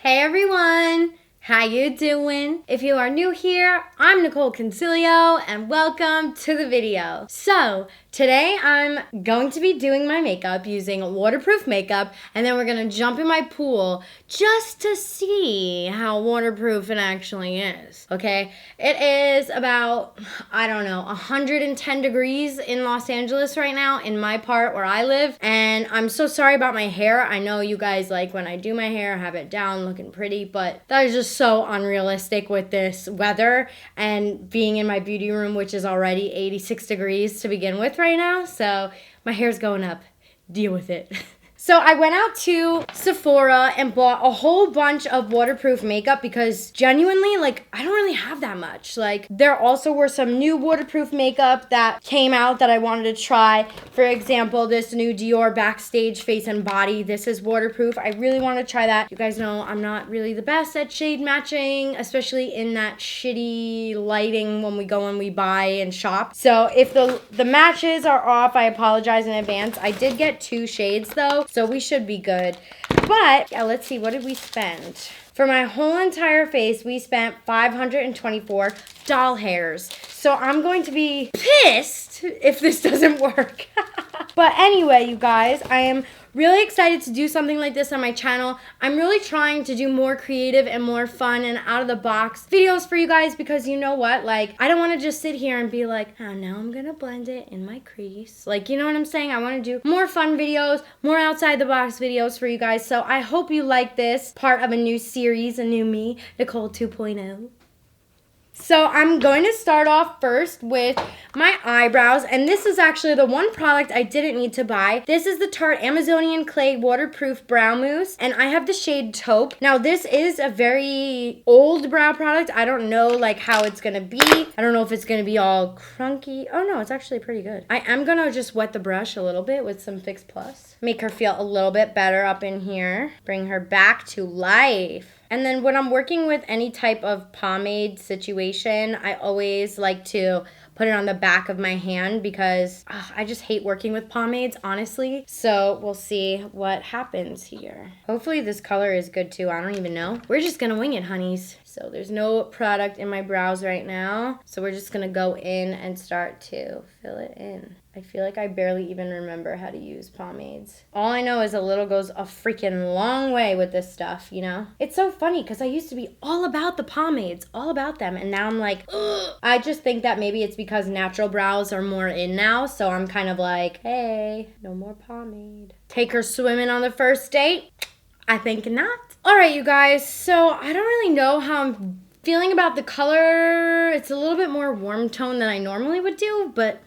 Hey everyone! How you doing? If you are new here, I'm Nicole Concilio and welcome to the video. So, today I'm going to be doing my makeup using waterproof makeup, and then we're going to jump in my pool just to see how waterproof it actually is, okay? It is about, 110 degrees in Los Angeles right now in my part where I live, and I'm so sorry about my hair. I know you guys like when I do my hair, have it down looking pretty, but that is just so unrealistic with this weather and being in my beauty room, which is already 86 degrees to begin with right now. So my hair's going up. Deal with it. So I went out to Sephora and bought a whole bunch of waterproof makeup because genuinely, I don't really have that much. There also were some new waterproof makeup that came out that I wanted to try. For example, this new Dior Backstage Face and Body. This is waterproof. I really want to try that. You guys know I'm not really the best at shade matching, especially in that shitty lighting when we go and we buy and shop. So if the matches are off, I apologize in advance. I did get 2 shades though, so we should be good. But yeah, let's see, what did we spend? For my whole entire face, we spent 524 doll hairs. So I'm going to be pissed if this doesn't work. But anyway, you guys, I am really excited to do something like this on my channel. I'm really trying to do more creative and more fun and out of the box videos for you guys because you know what? I don't want to just sit here and be like, oh, now I'm going to blend it in my crease. You know what I'm saying? I want to do more fun videos, more outside the box videos for you guys. So I hope you like this part of a new series, a new me, Nicole 2.0. So I'm going to start off first with my eyebrows, and this is actually the one product I didn't need to buy. This is the Tarte Amazonian Clay Waterproof Brow Mousse, and I have the shade Taupe. Now this is a very old brow product. I don't know how it's going to be. I don't know if it's going to be all crunky. Oh no, it's actually pretty good. I am going to just wet the brush a little bit with some Fix Plus. Make her feel a little bit better up in here. Bring her back to life. And then when I'm working with any type of pomade situation, I always like to put it on the back of my hand because I just hate working with pomades, honestly. So we'll see what happens here. Hopefully this color is good too. I don't even know. We're just gonna wing it, honeys. So there's no product in my brows right now. So we're just gonna go in and start to fill it in. I feel like I barely even remember how to use pomades. All I know is a little goes a freaking long way with this stuff, you know? It's so funny because I used to be all about the pomades, all about them, and now I'm like, ugh. I just think that maybe it's because natural brows are more in now, so I'm kind of like, hey, no more pomade. Take her swimming on the first date? I think not. All right, you guys, so I don't really know how I'm feeling about the color. It's a little bit more warm tone than I normally would do, but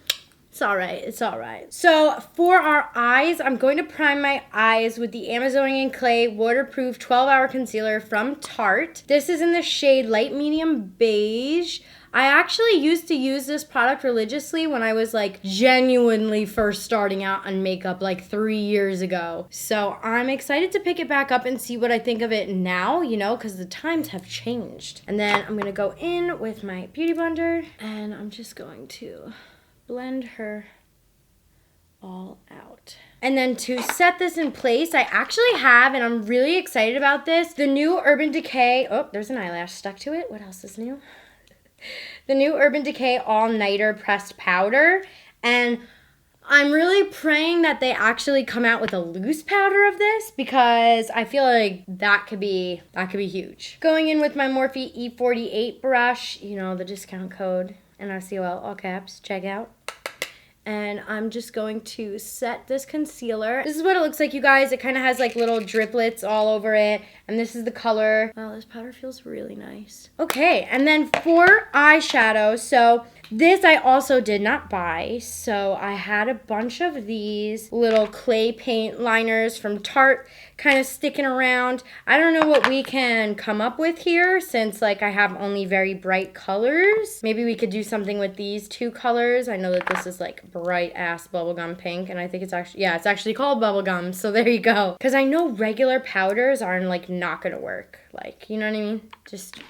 it's all right. It's all right. So for our eyes, I'm going to prime my eyes with the Amazonian Clay Waterproof 12-Hour Concealer from Tarte. This is in the shade Light Medium Beige. I actually used to use this product religiously when I was genuinely first starting out on makeup 3 years ago. So I'm excited to pick it back up and see what I think of it now, you know, because the times have changed. And then I'm going to go in with my Beauty Blender and I'm just going to blend her all out. And then to set this in place, I actually have, and I'm really excited about this, the new Urban Decay, oh, there's an eyelash stuck to it. What else is new? The new Urban Decay All Nighter Pressed Powder. And I'm really praying that they actually come out with a loose powder of this because I feel like that could be huge. Going in with my Morphe E48 brush, you know, the discount code. NRCOL, all caps, check out. And I'm just going to set this concealer. This is what it looks like, you guys. It kind of has little driplets all over it. And this is the color. Wow, this powder feels really nice. Okay, and then for eyeshadow, so this I also did not buy. So I had a bunch of these little clay paint liners from Tarte kind of sticking around. I don't know what we can come up with here since I have only very bright colors. Maybe we could do something with these 2 colors. I know that this is bright ass bubblegum pink, and I think it's actually called bubblegum, so there you go. Because I know regular powders are not gonna work. You know what I mean? Just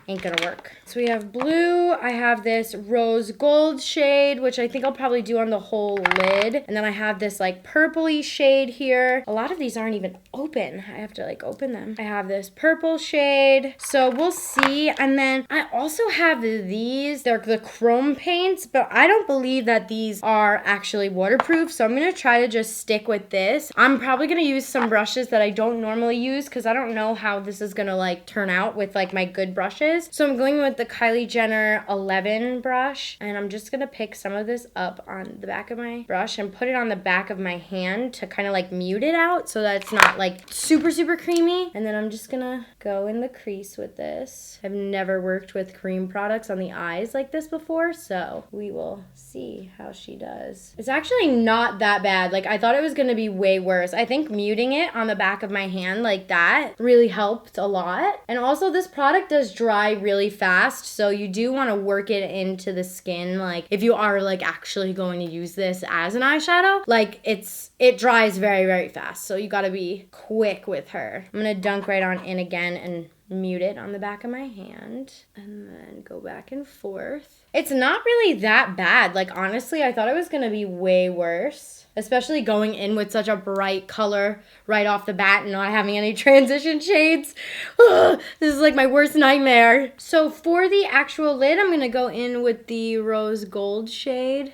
ain't gonna work. So we have blue. I have this rose gold shade, which I think I'll probably do on the whole lid. And then I have this like purpley shade here. A lot of these aren't even open. I have to like open them. I have this purple shade. So we'll see. And then I also have these. They're the chrome paints, but I don't believe that these are actually waterproof. So I'm gonna try to just stick with this. I'm probably gonna use some brushes that I don't normally use because I don't know how this is gonna like turn out with like my good brushes. So I'm going with the Kylie Jenner 11 brush, and I'm just gonna pick some of this up on the back of my brush and put it on the back of my hand to kind of like mute it out so that it's not like super creamy. And then I'm just gonna go in the crease with this. I've never worked with cream products on the eyes like this before, so we will see how she does. It's actually not that bad. Like I thought it was gonna be way worse. I think muting it on the back of my hand like that really helped a lot. And also this product does dry really fast, so you do want to work it into the skin. Like if you are like actually going to use this as an eyeshadow, like it dries very fast, so you got to be quick with her. I'm gonna dunk right on in again and mute it on the back of my hand and then go back and forth. It's not really that bad. Like honestly, I thought it was gonna be way worse, especially going in with such a bright color right off the bat and not having any transition shades. Ugh, this is like my worst nightmare. So for the actual lid, I'm gonna go in with the rose gold shade.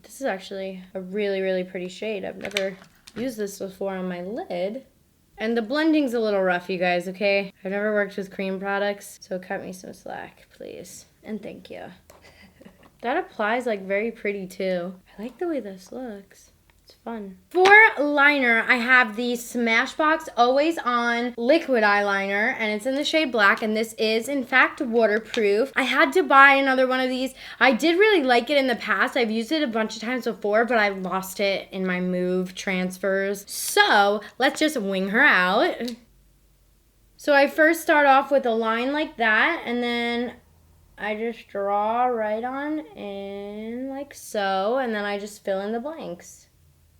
This is actually a really pretty shade. I've never used this before on my lid. And the blending's a little rough, you guys, okay? I've never worked with cream products, so cut me some slack, please. And thank you. That applies like very pretty too. I like the way this looks. It's fun. For liner, I have the Smashbox Always On liquid eyeliner, and it's in the shade black, and this is in fact waterproof. I had to buy another one of these. I did really like it in the past. I've used it a bunch of times before, but I lost it in my move transfers. So let's just wing her out. So I first start off with a line like that, and then I just draw right on in like so, and then I just fill in the blanks.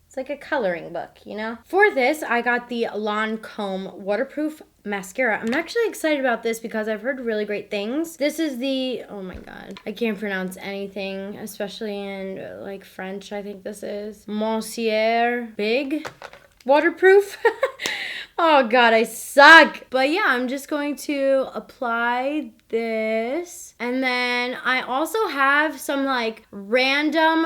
It's like a coloring book, you know? For this, I got the Lancome waterproof mascara. I'm actually excited about this because I've heard really great things. This is the, oh my god, I can't pronounce anything, especially in like French, I think this is. Monsieur Big waterproof. Oh god, I suck. But yeah, I'm just going to apply this. And then I also have some like random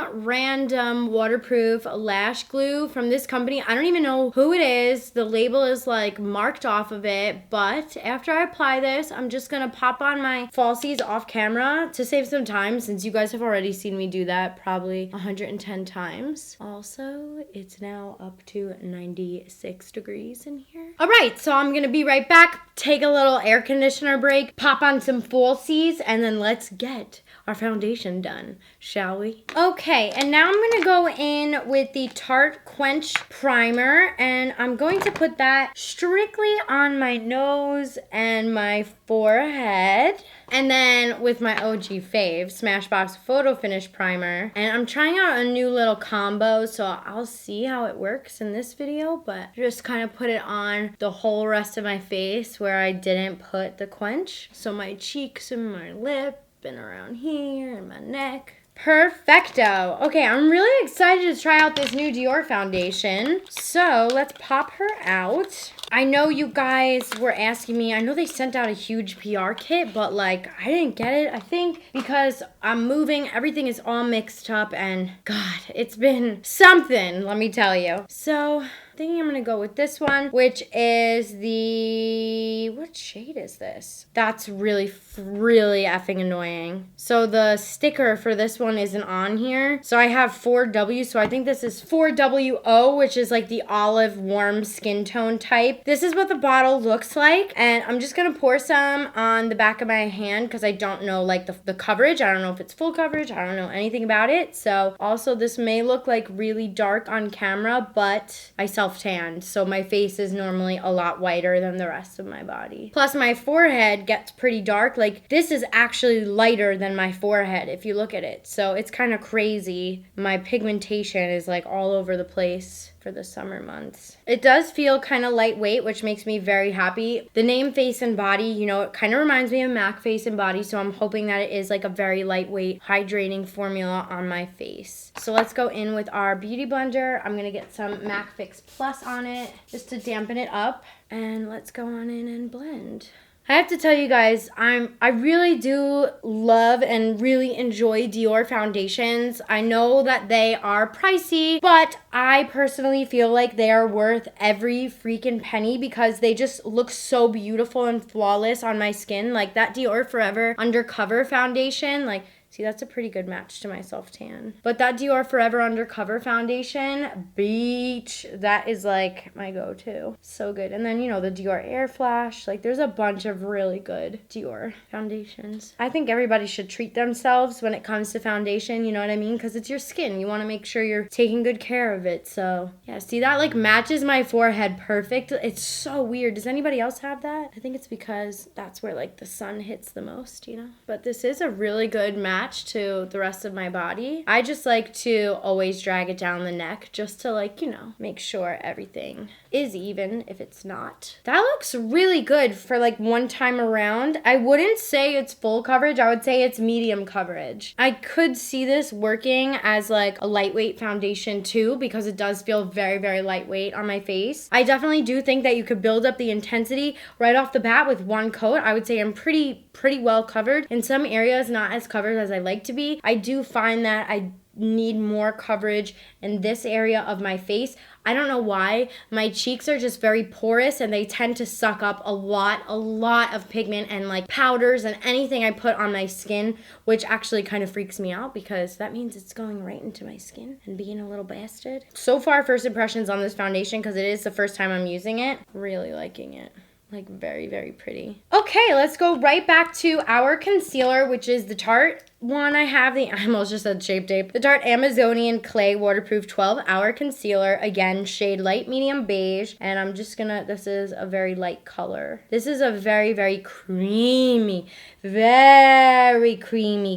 waterproof lash glue from this company. I don't even know who it is. The label is like marked off of it. But after I apply this, I'm just gonna pop on my falsies off camera to save some time, since you guys have already seen me do that probably 110 times. Also, it's now up to 96 degrees in here. All right, so I'm gonna be right back, take a little air conditioner break, pop on some falsies, and then let's get our foundation done, shall we? Okay, and now I'm gonna go in with the Tarte Quench Primer, and I'm going to put that strictly on my nose and my forehead. And then with my OG fave, Smashbox Photo Finish Primer. And I'm trying out a new little combo, so I'll see how it works in this video, but just kind of put it on the whole rest of my face where I didn't put the quench. So my cheeks and my lip and around here and my neck. Perfecto. Okay, I'm really excited to try out this new Dior foundation. So let's pop her out. I know you guys were asking me, I know they sent out a huge PR kit, but like I didn't get it. I think because I'm moving, everything is all mixed up, and God, it's been something, let me tell you. So I think I'm gonna go with this one, which is the, what shade is this? That's really effing annoying. So the sticker for this one isn't on here. So I have 4W, so I think this is 4WO, which is like the olive warm skin tone type. This is what the bottle looks like, and I'm just gonna pour some on the back of my hand because I don't know like the coverage. I don't know if it's full coverage. I don't know anything about it. So also this may look like really dark on camera, but I self-tanned, so my face is normally a lot whiter than the rest of my body. Plus my forehead gets pretty dark. Like this is actually lighter than my forehead if you look at it. So it's kind of crazy. My pigmentation is like all over the place for the summer months. It does feel kind of lightweight, which makes me very happy. The name Face and Body, you know, it kind of reminds me of MAC Face and Body, so I'm hoping that it is like a very lightweight, hydrating formula on my face. So let's go in with our Beauty Blender. I'm gonna get some MAC Fix Plus on it just to dampen it up. And let's go on in and blend. I have to tell you guys, I really do love and really enjoy Dior foundations. I know that they are pricey, but I personally feel like they are worth every freaking penny because they just look so beautiful and flawless on my skin. Like that Dior Forever Undercover foundation, like, see, that's a pretty good match to my self-tan. But that Dior Forever Undercover foundation, beach, that is like my go-to. So good. And then, you know, the Dior Air Flash. Like, there's a bunch of really good Dior foundations. I think everybody should treat themselves when it comes to foundation, you know what I mean? Because it's your skin. You want to make sure you're taking good care of it. So, yeah, see, that like matches my forehead perfect. It's so weird. Does anybody else have that? I think it's because that's where like the sun hits the most, you know? But this is a really good match to the rest of my body. I just like to always drag it down the neck just to like, you know, make sure everything is even if it's not. That looks really good for like one time around. I wouldn't say it's full coverage. I would say it's medium coverage. I could see this working as like a lightweight foundation too because it does feel very, very lightweight on my face. I definitely do think that you could build up the intensity right off the bat with one coat. I would say I'm pretty well covered. In some areas, not as covered as I like to be. I do find that I need more coverage in this area of my face. I don't know why. My cheeks are just very porous and they tend to suck up a lot of pigment and like powders and anything I put on my skin, which actually kind of freaks me out because that means it's going right into my skin and being a little bastard. So far, first impressions on this foundation, because it is the first time I'm using it, really liking it. Like very, very pretty. Okay, let's go right back to our concealer, which is the Tarte one. I have I almost just said Shape Tape. The Tarte Amazonian Clay Waterproof 12-Hour Concealer. Again, shade light medium beige. And I'm just gonna, this is a very light color. This is a very, very creamy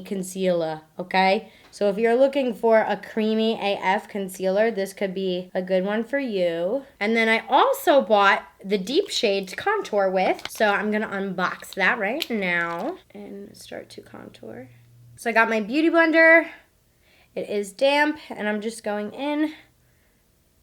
concealer, okay? So if you're looking for a creamy AF concealer, this could be a good one for you. And then I also bought the deep shade to contour with. So I'm gonna unbox that right now and start to contour. So I got my Beauty Blender. It is damp and I'm just going in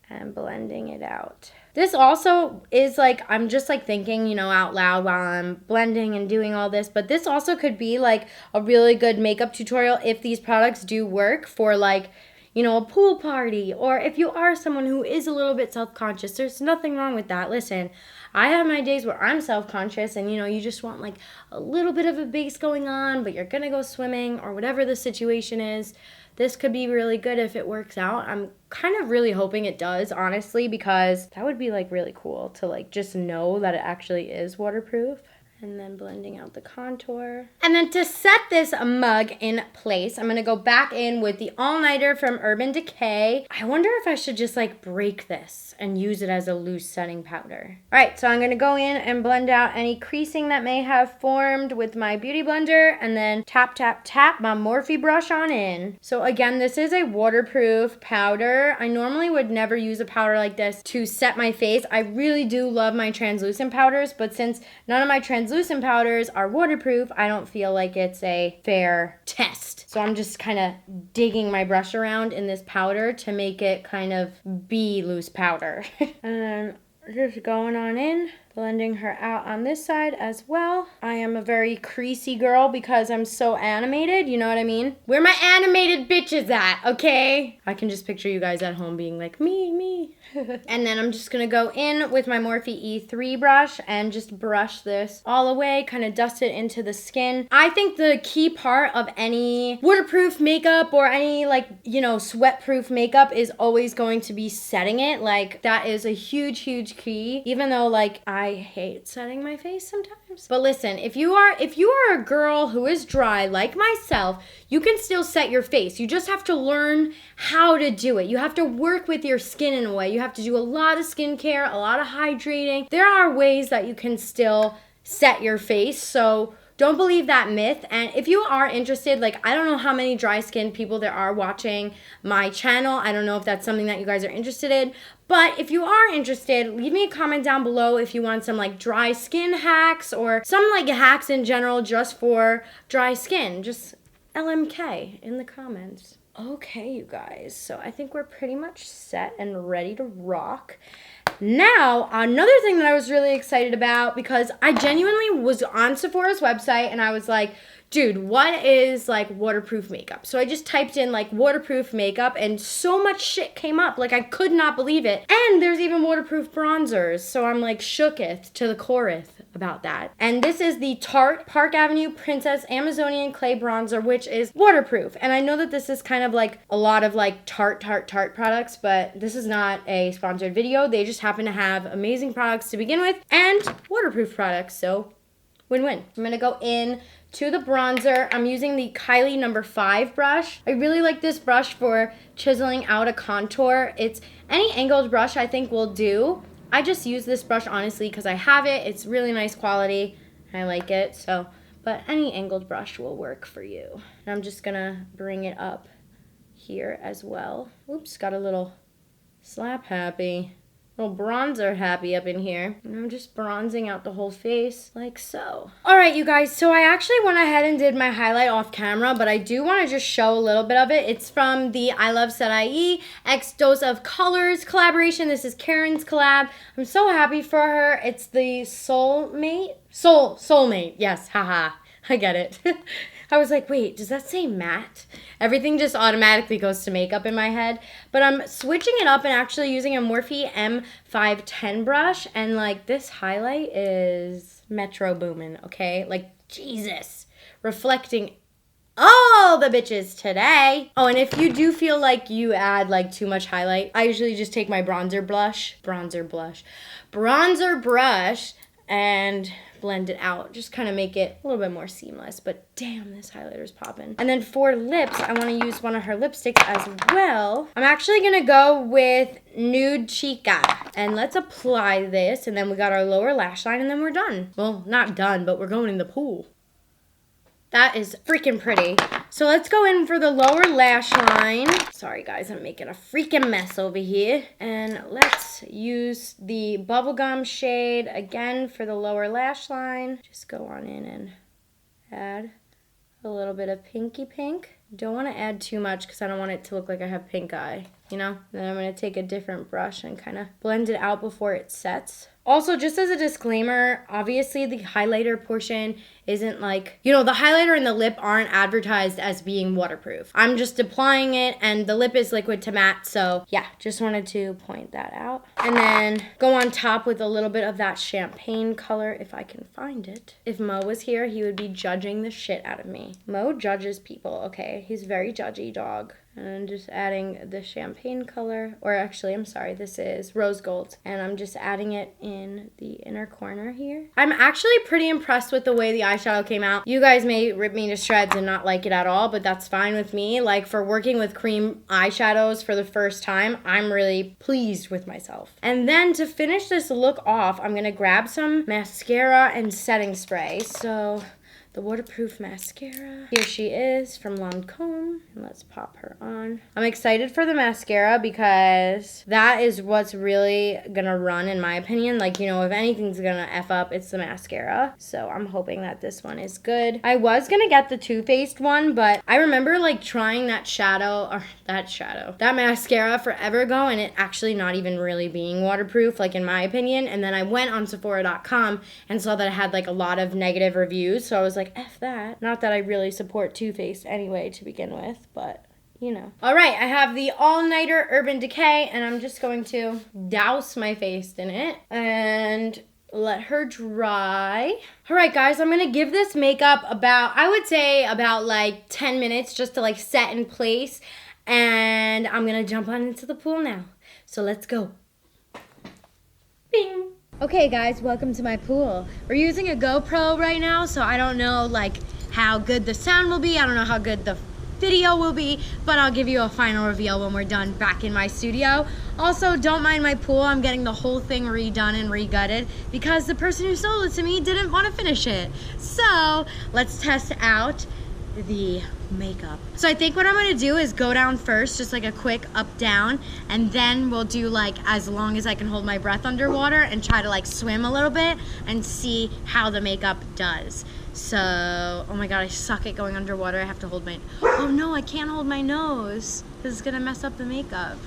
and blending it out. This also is like, I'm just like thinking, you know, out loud while I'm blending and doing all this, but this also could be like a really good makeup tutorial if these products do work for like, you know, a pool party, or if you are someone who is a little bit self-conscious. There's nothing wrong with that. Listen, I have my days where I'm self-conscious and, you know, you just want like a little bit of a base going on, but you're gonna go swimming or whatever the situation is. This could be really good if it works out. I'm kind of really hoping it does, honestly, because that would be like really cool to like just know that it actually is waterproof. And then blending out the contour. And then to set this mug in place, I'm gonna go back in with the All Nighter from Urban Decay. I wonder if I should just like break this and use it as a loose setting powder. All right, so I'm gonna go in and blend out any creasing that may have formed with my Beauty Blender, and then tap, tap, tap my Morphe brush on in. So again, this is a waterproof powder. I normally would never use a powder like this to set my face. I really do love my translucent powders, but since none of my translucent powders are waterproof, I don't feel like it's a fair test. So I'm just kind of digging my brush around in this powder to make it kind of be loose powder. And then just going on in, blending her out on this side as well. I am a very creasy girl because I'm so animated, you know what I mean? Where my animated bitches at, okay? I can just picture you guys at home being like, me. And then I'm just gonna go in with my Morphe E3 brush and just brush this all away, kind of dust it into the skin. I think the key part of any waterproof makeup or any like, you know, sweat-proof makeup is always going to be setting it. Like that is a huge, huge key, even though like I hate setting my face sometimes. But listen, if you are a girl who is dry like myself, you can still set your face. You just have to learn how to do it. You have to work with your skin in a way. You have to do a lot of skincare, a lot of hydrating. There are ways that you can still set your face. So don't believe that myth. And if you are interested, like, I don't know how many dry skin people there are watching my channel. I don't know if that's something that you guys are interested in. But if you are interested, leave me a comment down below if you want some like dry skin hacks or some like hacks in general just for dry skin. Just LMK in the comments. Okay, you guys, so I think we're pretty much set and ready to rock. Now, another thing that I was really excited about, because I genuinely was on Sephora's website and I was like, dude, what is like waterproof makeup? So I just typed in like waterproof makeup and so much shit came up. Like I could not believe it. And there's even waterproof bronzers. So I'm like shooketh to the coreth about that. And this is the Tarte Park Avenue Princess Amazonian Clay Bronzer, which is waterproof. And I know that this is kind of like a lot of like Tarte products, but this is not a sponsored video. They just happen to have amazing products to begin with and waterproof products. So win-win. I'm gonna go in to the bronzer. I'm using the Kylie No. 5 brush. I really like this brush for chiseling out a contour. It's any angled brush I think will do. I just use this brush honestly because I have it. It's really nice quality. I like it. So, but any angled brush will work for you. And I'm just gonna bring it up here as well. Oops, got a little slap happy. Little bronzer happy up in here. And I'm just bronzing out the whole face like so. All right, you guys, so I actually went ahead and did my highlight off camera, but I do want to just show a little bit of it. It's from the iluvsarahii X Dose of Colors collaboration. This is Karen's collab. I'm so happy for her. It's the Soulmate? Soulmate, yes, haha, I get it. I was like, wait, does that say matte? Everything just automatically goes to makeup in my head. But I'm switching it up and actually using a Morphe M510 brush. And like this highlight is Metro Boomin', okay? Like, Jesus. Reflecting all the bitches today. Oh, and if you do feel like you add like too much highlight, I usually just take my bronzer brush and blend it out. Just kind of make it a little bit more seamless. But damn, this highlighter's popping. And then for lips, I want to use one of her lipsticks as well. I'm actually going to go with Nude Chica. And let's apply this. And then we got our lower lash line and then we're done. Well, not done, but we're going in the pool. That is freaking pretty. So let's go in for the lower lash line. Sorry guys, I'm making a freaking mess over here. And let's use the bubblegum shade again for the lower lash line. Just go on in and add a little bit of pinky pink. Don't want to add too much because I don't want it to look like I have pink eye, you know? Then I'm going to take a different brush and kind of blend it out before it sets. Also, just as a disclaimer, obviously the highlighter portion isn't like, you know, the highlighter and the lip aren't advertised as being waterproof. I'm just applying it and the lip is liquid to matte, so yeah, just wanted to point that out. And then go on top with a little bit of that champagne color if I can find it. If Mo was here, he would be judging the shit out of me. Mo judges people, okay? He's very judgy dog. And I'm just adding the champagne color, or actually, I'm sorry, this is rose gold. And I'm just adding it in the inner corner here. I'm actually pretty impressed with the way the eyeshadow came out. You guys may rip me to shreds and not like it at all, but that's fine with me. Like for working with cream eyeshadows for the first time, I'm really pleased with myself. And then to finish this look off, I'm gonna grab some mascara and setting spray. So the waterproof mascara. Here she is from Lancome. And let's pop her on. I'm excited for the mascara because that is what's really gonna run in my opinion. Like, you know, if anything's gonna F up, it's the mascara. So I'm hoping that this one is good. I was gonna get the Too Faced one, but I remember like trying that mascara forever ago and it actually not even really being waterproof, like in my opinion. And then I went on Sephora.com and saw that it had like a lot of negative reviews. So I was like, F that. Not that I really support Too Faced anyway to begin with, but you know. All right, I have the All-Nighter Urban Decay and I'm just going to douse my face in it and let her dry. All right, guys, I'm gonna give this makeup about, I would say about like 10 minutes just to like set in place. And I'm gonna jump on into the pool now. So let's go. Bing. Okay guys, welcome to my pool. We're using a GoPro right now, so I don't know like how good the sound will be. I don't know how good the video will be, but I'll give you a final reveal when we're done back in my studio. Also, don't mind my pool. I'm getting the whole thing redone and re-gutted because the person who sold it to me didn't want to finish it. So let's test out the makeup. So I think what I'm gonna do is go down first, just like a quick up down, and then we'll do like as long as I can hold my breath underwater and try to like swim a little bit and see how the makeup does. So, oh my god, I suck at going underwater. I have to hold my, oh no, I can't hold my nose. This is gonna mess up the makeup.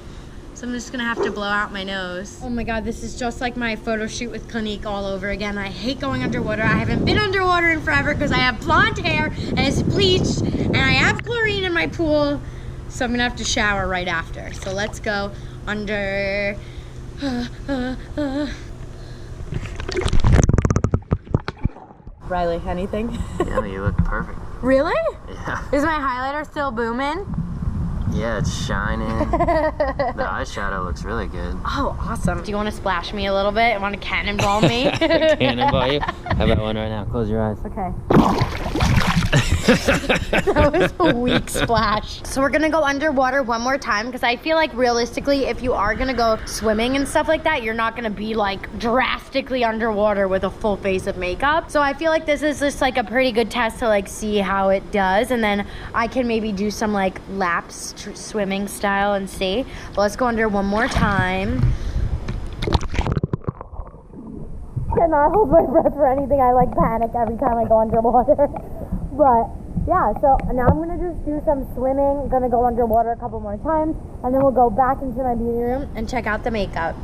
So I'm just gonna have to blow out my nose. Oh my god, this is just like my photo shoot with Clinique all over again. I hate going underwater. I haven't been underwater in forever because I have blonde hair and it's bleached and I have chlorine in my pool. So I'm gonna have to shower right after. So let's go under. Riley, anything? Yeah, you look perfect. Really? Yeah. Is my highlighter still booming? Yeah, it's shining. The eyeshadow looks really good. Oh, awesome. Do you want to splash me a little bit? Want to cannonball me? Cannonball you? How about one right now? Close your eyes. Okay. That was a weak splash. So we're gonna go underwater one more time because I feel like realistically, if you are gonna go swimming and stuff like that, you're not gonna be like drastically underwater with a full face of makeup. So I feel like this is just like a pretty good test to like see how it does, and then I can maybe do some like laps swimming style and see. But let's go under one more time. Cannot hold my breath for anything. I like panic every time I go underwater. But yeah, so now I'm gonna just do some swimming. I'm gonna go underwater a couple more times, and then we'll go back into my beauty room and check out the makeup.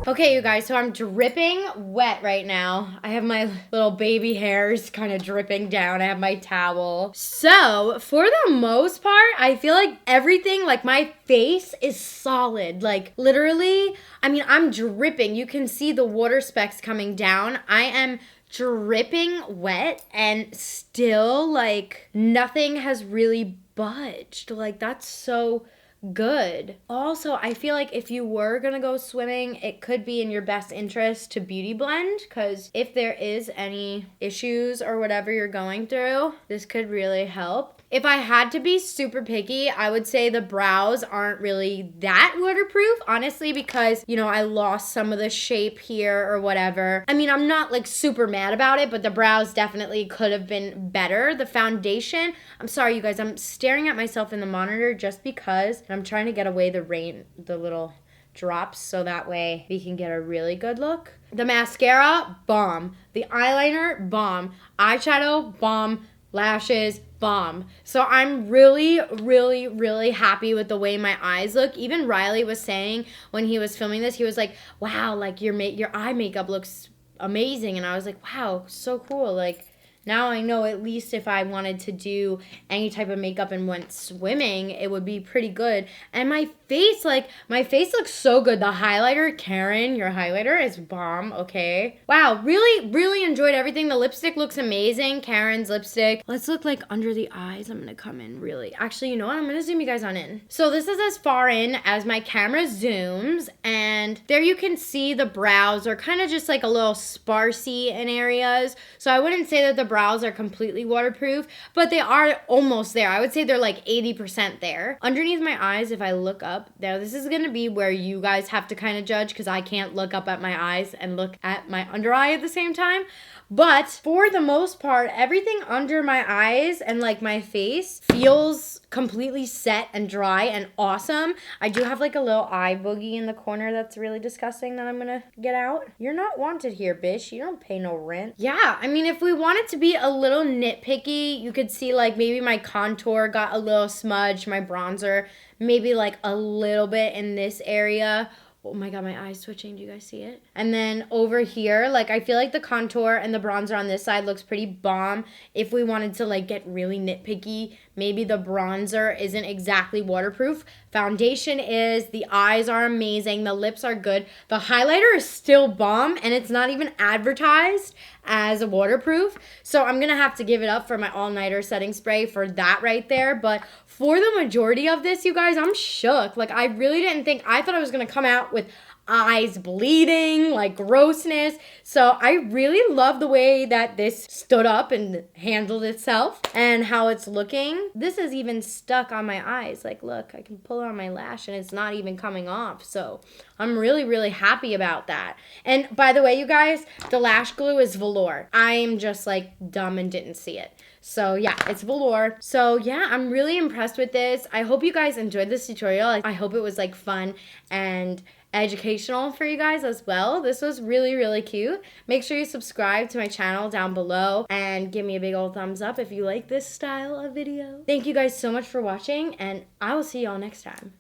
Okay, you guys, so I'm dripping wet right now. I have my little baby hairs kind of dripping down. I have my towel. So for the most part, I feel like everything, like my face is solid. Like literally, I mean, I'm dripping. You can see the water specks coming down. I am dripping wet and still like nothing has really budged. Like that's so good. Also, I feel like if you were gonna go swimming, it could be in your best interest to beauty blend, because if there is any issues or whatever you're going through, this could really help. If I had to be super picky, I would say the brows aren't really that waterproof, honestly, because, you know, I lost some of the shape here or whatever. I mean, I'm not like super mad about it, but the brows definitely could have been better. The foundation, I'm sorry, you guys, I'm staring at myself in the monitor just because I'm trying to get away the little drops so that way we can get a really good look. The mascara, bomb. The eyeliner, bomb. Eyeshadow, bomb. Lashes, bomb. So I'm really, really, really happy with the way my eyes look. Even Riley was saying when he was filming this, he was like, wow, like your eye makeup looks amazing. And I was like, wow, so cool. Like now I know at least if I wanted to do any type of makeup and went swimming, it would be pretty good. And my face looks so good. The highlighter, Karen, your highlighter is bomb, okay? Wow, really, really enjoyed everything. The lipstick looks amazing, Karen's lipstick. Let's look like under the eyes. I'm gonna come in really. Actually, you know what? I'm gonna zoom you guys on in. So this is as far in as my camera zooms, and there you can see the brows are kind of just like a little sparsy in areas. So I wouldn't say that the brows are completely waterproof, but they are almost there. I would say they're like 80% there. Underneath my eyes, if I look up, now this is gonna be where you guys have to kind of judge because I can't look up at my eyes and look at my under eye at the same time. But for the most part, everything under my eyes and like my face feels completely set and dry and awesome. I do have like a little eye boogie in the corner that's really disgusting that I'm gonna get out. You're not wanted here, bitch. You don't pay no rent. Yeah, I mean, if we wanted to be a little nitpicky, you could see like maybe my contour got a little smudged, my bronzer, maybe like a little bit in this area. Oh my god, my eye's switching. Do you guys see it? And then over here, like I feel like the contour and the bronzer on this side looks pretty bomb. If we wanted to like get really nitpicky, maybe the bronzer isn't exactly waterproof. Foundation is, the eyes are amazing, the lips are good. The highlighter is still bomb and it's not even advertised as a waterproof. So I'm gonna have to give it up for my all-nighter setting spray for that right there. But for the majority of this, you guys, I'm shook. Like I really didn't think, I thought I was gonna come out with eyes bleeding, like grossness. So I really love the way that this stood up and handled itself and how it's looking. This is even stuck on my eyes. Like, look, I can pull on my lash and it's not even coming off. So I'm really, really happy about that. And by the way, you guys, the lash glue is velour. I'm just like dumb and didn't see it. So yeah, it's velour. So yeah, I'm really impressed with this. I hope you guys enjoyed this tutorial. I hope it was like fun and educational for you guys as well. This was really, really cute. Make sure you subscribe to my channel down below and give me a big old thumbs up if you like this style of video. Thank you guys so much for watching, and I will see y'all next time.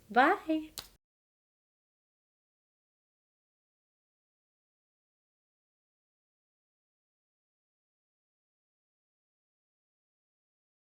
Bye.